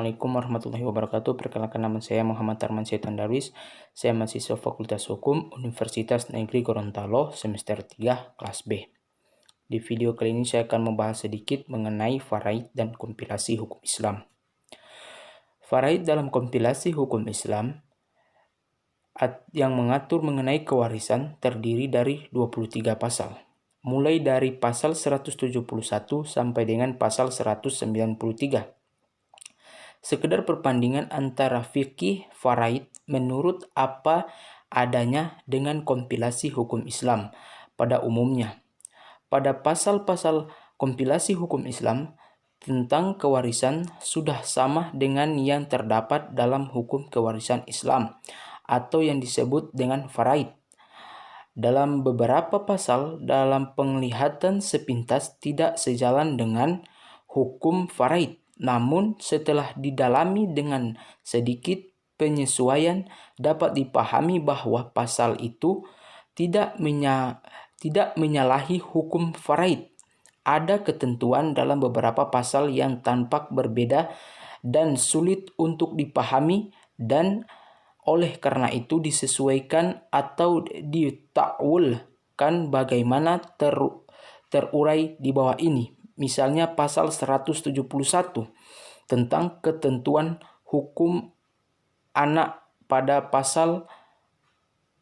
Assalamualaikum warahmatullahi wabarakatuh. Perkenalkan, nama saya Muhammad Arman Syaitan Darwis. Saya mahasiswa Fakultas Hukum Universitas Negeri Gorontalo semester 3 kelas B. Di video kali ini saya akan membahas sedikit mengenai faraid dan kompilasi hukum Islam. Faraid dalam kompilasi hukum Islam yang mengatur mengenai kewarisan terdiri dari 23 pasal. Mulai dari pasal 171 sampai dengan pasal 193. Sekedar perbandingan antara fikih faraid menurut apa adanya dengan kompilasi hukum Islam pada umumnya. Pada pasal-pasal kompilasi hukum Islam tentang kewarisan sudah sama dengan yang terdapat dalam hukum kewarisan Islam atau yang disebut dengan faraid. Dalam beberapa pasal dalam penglihatan sepintas tidak sejalan dengan hukum faraid. Namun setelah didalami dengan sedikit penyesuaian dapat dipahami bahwa pasal itu tidak menyalahi hukum faraid. Ada ketentuan dalam beberapa pasal yang tampak berbeda dan sulit untuk dipahami, dan oleh karena itu disesuaikan atau ditakwilkan bagaimana terurai di bawah ini. Misalnya pasal 171 tentang ketentuan hukum anak pada pasal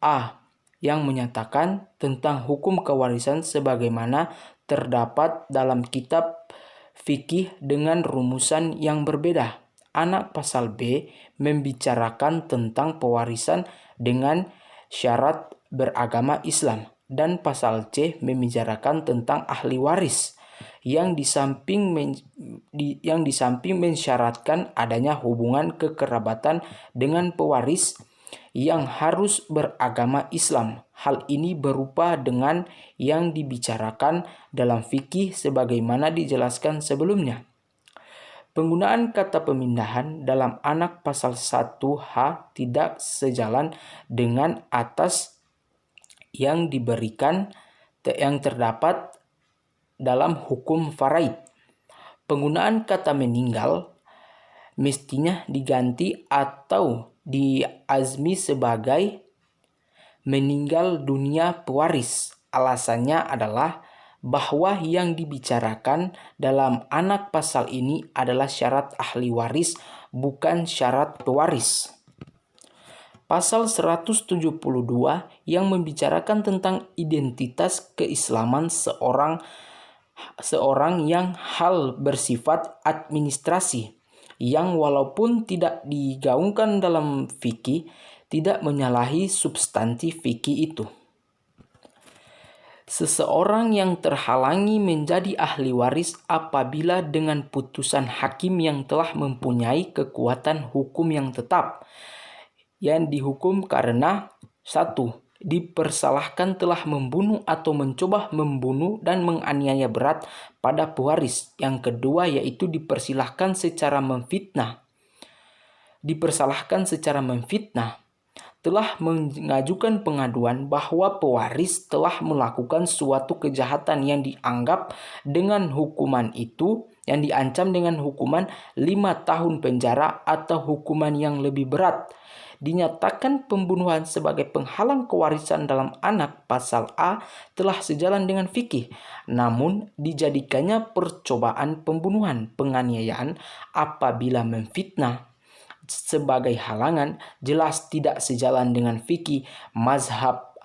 A yang menyatakan tentang hukum kewarisan sebagaimana terdapat dalam kitab fikih dengan rumusan yang berbeda. Anak pasal B membicarakan tentang pewarisan dengan syarat beragama Islam, dan pasal C membicarakan tentang ahli waris yang di samping mensyaratkan adanya hubungan kekerabatan dengan pewaris yang harus beragama Islam. Hal ini berupa dengan yang dibicarakan dalam fikih sebagaimana dijelaskan sebelumnya. Penggunaan kata pemindahan dalam anak pasal 1H tidak sejalan dengan atas yang terdapat dalam hukum faraid. Penggunaan kata meninggal mestinya diganti atau diazmi sebagai meninggal dunia pewaris. Alasannya adalah bahwa yang dibicarakan dalam anak pasal ini adalah syarat ahli waris, bukan syarat pewaris. Pasal 172 yang membicarakan tentang identitas keislaman seorang yang hal bersifat administrasi, yang walaupun tidak digaungkan dalam fikih tidak menyalahi substansi fikih itu. Seseorang yang terhalangi menjadi ahli waris apabila dengan putusan hakim yang telah mempunyai kekuatan hukum yang tetap, yang dihukum karena 1. Dipersalahkan telah membunuh atau mencoba membunuh dan menganiaya berat pada pewaris. Yang kedua yaitu dipersalahkan secara memfitnah, telah mengajukan pengaduan bahwa pewaris telah melakukan suatu kejahatan yang dianggap dengan hukuman itu, yang diancam dengan hukuman 5 tahun penjara atau hukuman yang lebih berat. Dinyatakan pembunuhan sebagai penghalang kewarisan dalam anak pasal A telah sejalan dengan fikih, namun dijadikannya percobaan pembunuhan, penganiayaan apabila memfitnah sebagai halangan jelas tidak sejalan dengan fikih mazhab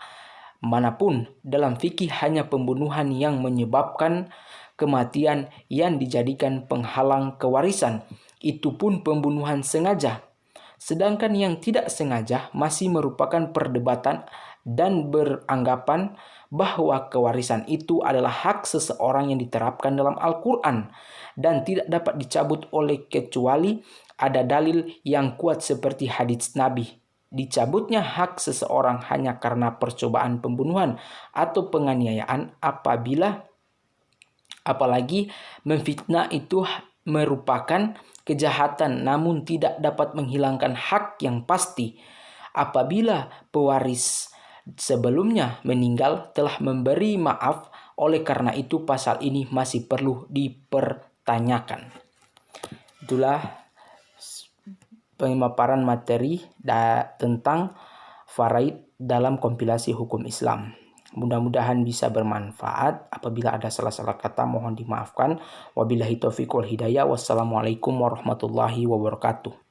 manapun. Dalam fikih hanya pembunuhan yang menyebabkan kematian yang dijadikan penghalang kewarisan, itu pun pembunuhan sengaja. Sedangkan yang tidak sengaja masih merupakan perdebatan dan beranggapan bahwa kewarisan itu adalah hak seseorang yang diterapkan dalam Al-Quran dan tidak dapat dicabut oleh kecuali ada dalil yang kuat seperti hadits Nabi. Dicabutnya hak seseorang hanya karena percobaan pembunuhan atau penganiayaan apalagi memfitnah itu merupakan kejahatan namun tidak dapat menghilangkan hak yang pasti. Apabila pewaris sebelumnya meninggal telah memberi maaf, oleh karena itu pasal ini masih perlu dipertanyakan. Itulah pemaparan materi tentang faraid dalam kompilasi hukum Islam. Mudah-mudahan bisa bermanfaat. Apabila ada salah-salah kata mohon dimaafkan. Wabillahi taufiq wal hidayah. Wassalamualaikum warahmatullahi wabarakatuh.